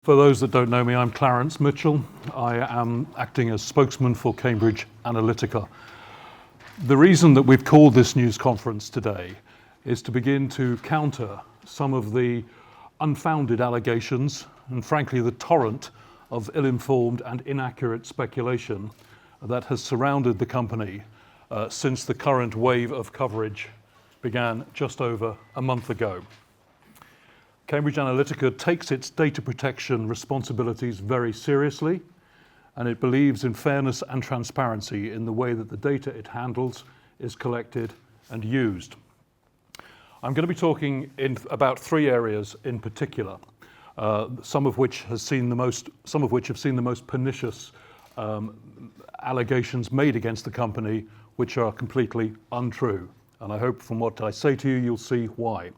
For those that don't know me, I'm Clarence Mitchell. I am acting as spokesman for Cambridge Analytica. The reason that we've called this news conference today is to begin to counter some of the unfounded allegations and frankly the torrent of ill-informed and inaccurate speculation that has surrounded the company since the current wave of coverage began just over a month ago. Cambridge Analytica takes its data protection responsibilities very seriously, and it believes in fairness and transparency in the way that the data it handles is collected and used. I'm going to be talking about three areas in particular, some of which have seen the most pernicious allegations made against the company, which are completely untrue. And I hope from what I say to you, you'll see why.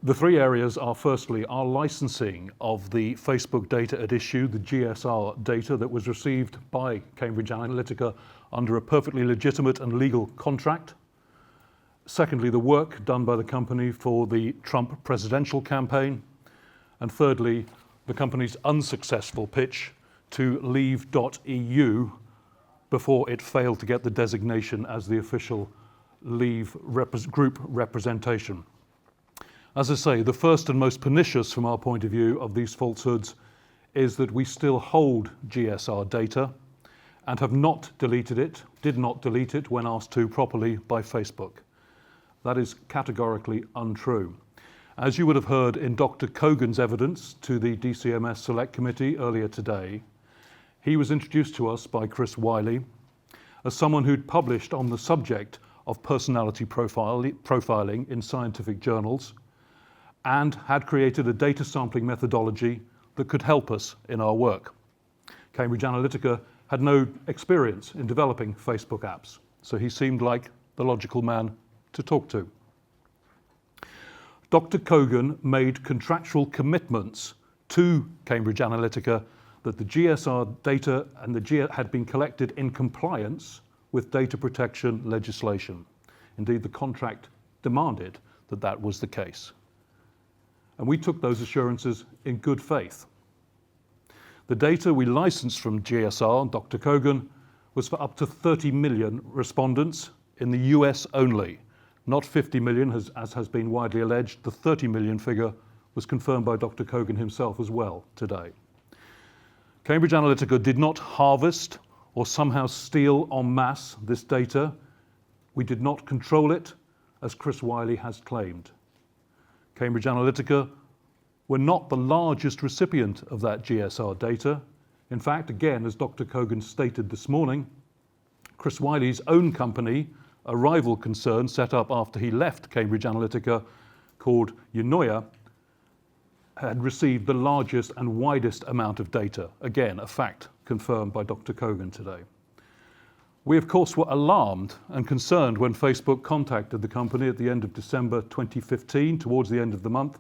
The three areas are firstly our licensing of the Facebook data at issue, the GSR data that was received by Cambridge Analytica under a perfectly legitimate and legal contract. Secondly, the work done by the company for the Trump presidential campaign. And thirdly, the company's unsuccessful pitch to Leave.eu before it failed to get the designation as the official Leave group representation. As I say, the first and most pernicious from our point of view of these falsehoods is that we still hold GSR data and have not deleted it, did not delete it when asked to properly by Facebook. That is categorically untrue. As you would have heard in Dr. Kogan's evidence to the DCMS Select Committee earlier today, he was introduced to us by Chris Wiley as someone who'd published on the subject of personality profiling in scientific journals, and had created a data sampling methodology that could help us in our work. Cambridge Analytica had no experience in developing Facebook apps, so he seemed like the logical man to talk to. Dr. Kogan made contractual commitments to Cambridge Analytica that the GSR data and had been collected in compliance with data protection legislation. Indeed, the contract demanded that that was the case. And we took those assurances in good faith. The data we licensed from GSR, Dr. Kogan, was for up to 30 million respondents in the US only, not 50 million as has been widely alleged. The 30 million figure was confirmed by Dr. Kogan himself as well today. Cambridge Analytica did not harvest or somehow steal en masse this data. We did not control it, as Chris Wiley has claimed. Cambridge Analytica were not the largest recipient of that GSR data. In fact, again, as Dr. Kogan stated this morning, Chris Wiley's own company, a rival concern set up after he left Cambridge Analytica called Eunoia, had received the largest and widest amount of data. Again, a fact confirmed by Dr. Kogan today. We, of course, were alarmed and concerned when Facebook contacted the company at the end of December 2015, towards the end of the month,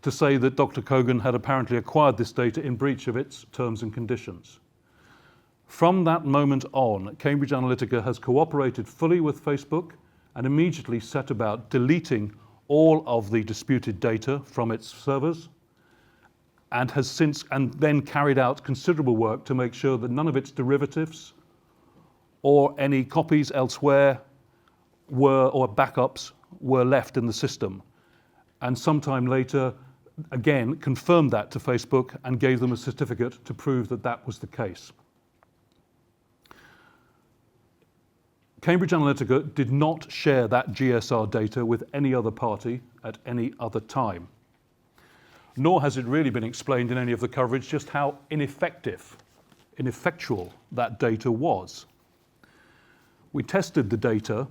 to say that Dr. Kogan had apparently acquired this data in breach of its terms and conditions. From that moment on, Cambridge Analytica has cooperated fully with Facebook and immediately set about deleting all of the disputed data from its servers, and then carried out considerable work to make sure that none of its derivatives or any copies elsewhere or backups were left in the system. And sometime later, again, confirmed that to Facebook and gave them a certificate to prove that that was the case. Cambridge Analytica did not share that GSR data with any other party at any other time. Nor has it really been explained in any of the coverage just how ineffectual that data was. We tested the data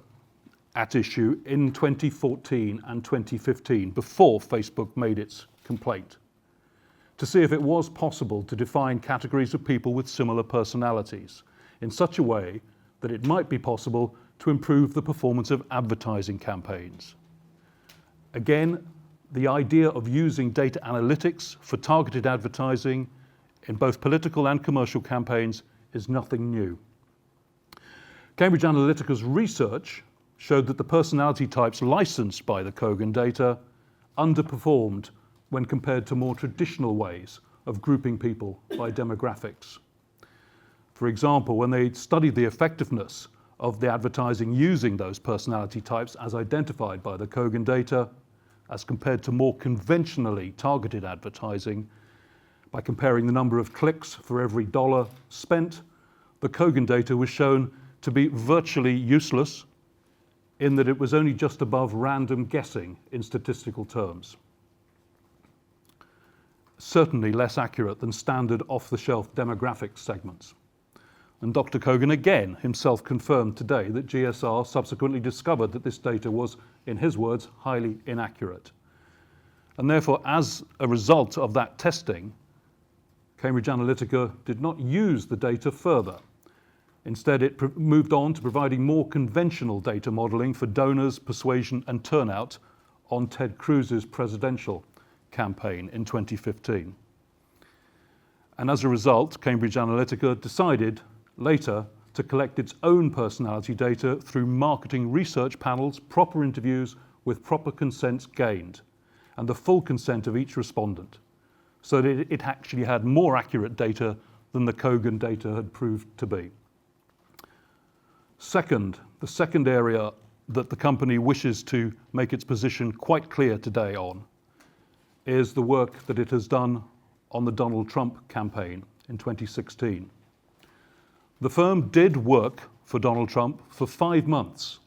at issue in 2014 and 2015, before Facebook made its complaint, to see if it was possible to define categories of people with similar personalities in such a way that it might be possible to improve the performance of advertising campaigns. Again, the idea of using data analytics for targeted advertising in both political and commercial campaigns is nothing new. Cambridge Analytica's research showed that the personality types licensed by the Kogan data underperformed when compared to more traditional ways of grouping people by demographics. For example, when they studied the effectiveness of the advertising using those personality types as identified by the Kogan data, as compared to more conventionally targeted advertising, by comparing the number of clicks for every dollar spent, the Kogan data was shown to be virtually useless in that it was only just above random guessing in statistical terms. Certainly less accurate than standard off-the-shelf demographic segments. And Dr. Kogan again himself confirmed today that GSR subsequently discovered that this data was, in his words, highly inaccurate. And therefore, as a result of that testing, Cambridge Analytica did not use the data further. Instead, it moved on to providing more conventional data modeling for donors, persuasion, and turnout on Ted Cruz's presidential campaign in 2015. And as a result, Cambridge Analytica decided later to collect its own personality data through marketing research panels, proper interviews with proper consents gained, and the full consent of each respondent, so that it actually had more accurate data than the Kogan data had proved to be. Second, the second area that the company wishes to make its position quite clear today on is the work that it has done on the Donald Trump campaign in 2016. The firm did work for Donald Trump for 5 months.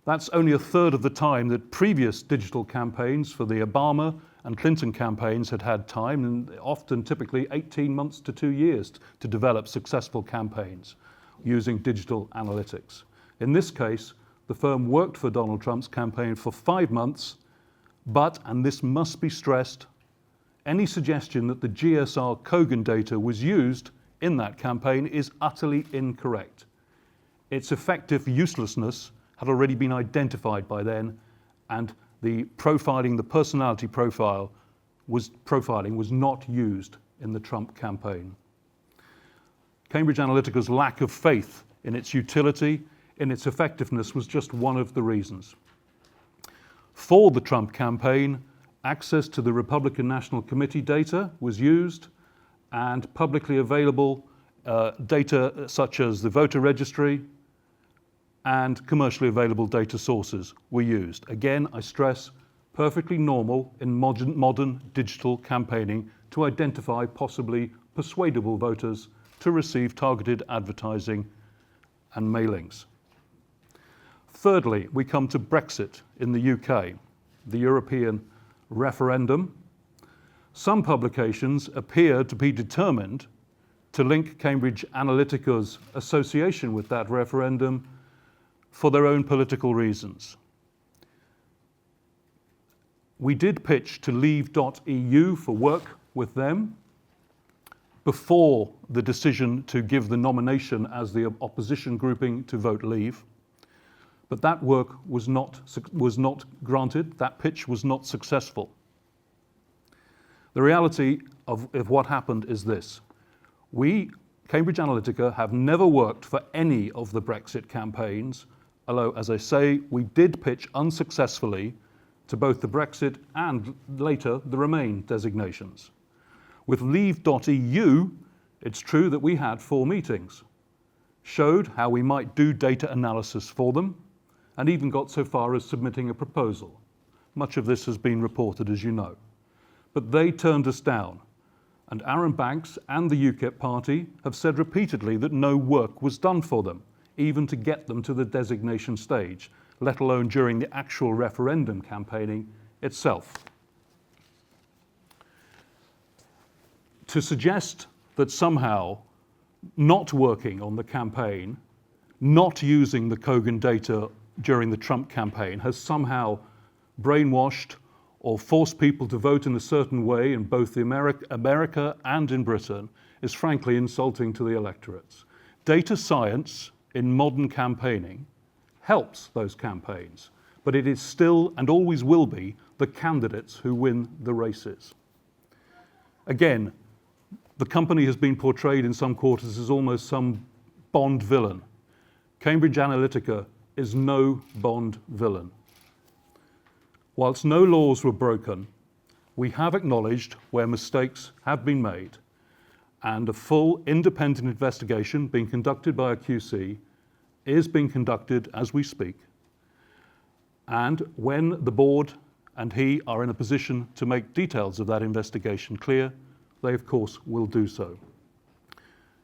That's only a third of the time that previous digital campaigns for the Obama and Clinton campaigns had had time, and often typically 18 months to 2 years to develop successful campaigns using digital analytics. In this case, the firm worked for Donald Trump's campaign for 5 months, but, and this must be stressed, any suggestion that the GSR Kogan data was used in that campaign is utterly incorrect. Its effective uselessness had already been identified by then, and the profiling, the personality profiling was not used in the Trump campaign. Cambridge Analytica's lack of faith in its utility, in its effectiveness, was just one of the reasons. For the Trump campaign, access to the Republican National Committee data was used, and publicly available data such as the voter registry and commercially available data sources were used. Again, I stress, perfectly normal in modern digital campaigning to identify possibly persuadable voters to receive targeted advertising and mailings. Thirdly, we come to Brexit in the UK, the European referendum. Some publications appear to be determined to link Cambridge Analytica's association with that referendum for their own political reasons. We did pitch to leave.eu for work with them before the decision to give the nomination as the opposition grouping to vote Leave, but that work was not granted. That pitch was not successful. The reality of what happened is this. We, Cambridge Analytica, have never worked for any of the Brexit campaigns, although, as I say, we did pitch unsuccessfully to both the Brexit and later the Remain designations. With leave.eu, it's true that we had 4 meetings, showed how we might do data analysis for them, and even got so far as submitting a proposal. Much of this has been reported, as you know. But they turned us down, and Aaron Banks and the UKIP party have said repeatedly that no work was done for them, even to get them to the designation stage, let alone during the actual referendum campaigning itself. To suggest that somehow not working on the campaign, not using the Kogan data during the Trump campaign has somehow brainwashed or forced people to vote in a certain way in both America and in Britain is frankly insulting to the electorates. Data science in modern campaigning helps those campaigns, but it is still and always will be the candidates who win the races. Again, the company has been portrayed in some quarters as almost some Bond villain. Cambridge Analytica is no Bond villain. Whilst no laws were broken, We have acknowledged where mistakes have been made, and a full independent investigation being conducted by a QC is being conducted as we speak. And when the board and he are in a position to make details of that investigation clear, they of course will do so.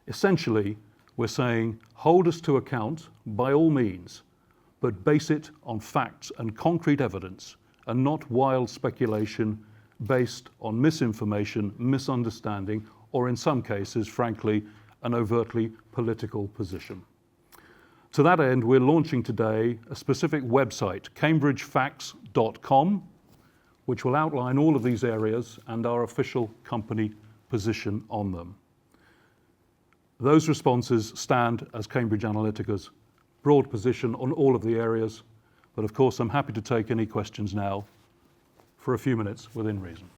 Essentially, we're saying hold us to account by all means, but base it on facts and concrete evidence and not wild speculation based on misinformation, misunderstanding, or in some cases, frankly, an overtly political position. To that end, we're launching today a specific website, cambridgefacts.com, which will outline all of these areas and our official company position on them. Those responses stand as Cambridge Analytica's broad position on all of the areas, but of course I'm happy to take any questions now for a few minutes within reason.